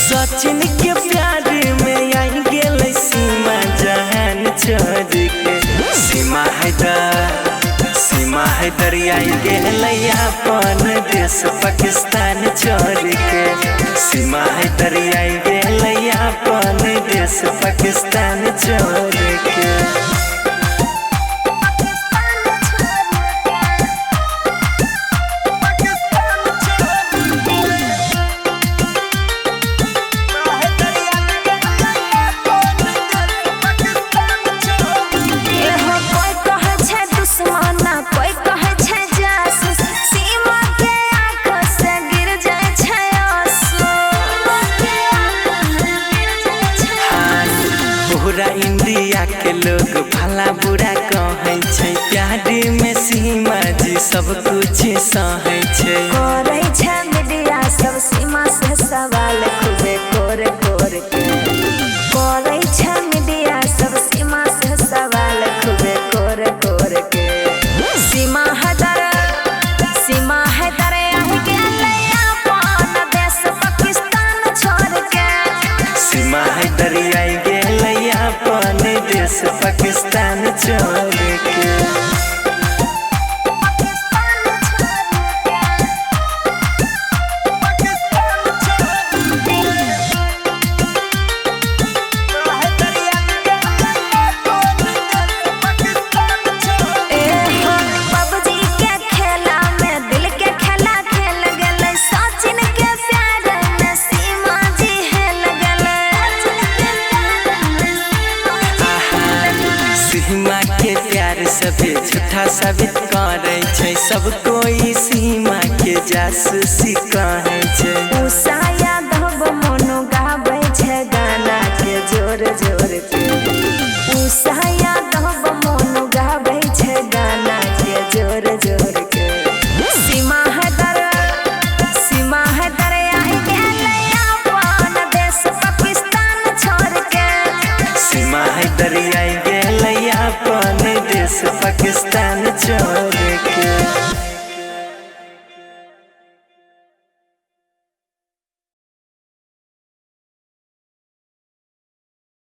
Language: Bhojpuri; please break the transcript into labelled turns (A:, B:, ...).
A: सचिन के प्यार में आई गेल सीमा जहान छोड़ के। सीमा हैदर आई गेल अपन देश पाकिस्तान छोड़ के। सीमा हैदर आई गेल अपन देश पाकिस्तान छोड़ के। पूरा इंडिया के लोग भला बुरा कहे छै, प्यार में सीमा जी सब कुछ सहे छै।
B: करे छै मीडिया सब सीमा से सवाल खूबे कोर कोर के। करे छै मीडिया सब सीमा से सवाल खूबे कोर कोर के। सीमा हैदर आई गेलै अपन देश पाकिस्तान छोड़ के।
A: सीमा हैदर आई गेल अपन देश पाकिस्तान छोड़ के। सीमा के प्यार सभी झूठा साबित करे छै, सब कोई सीमा के जासूसी कहे छै।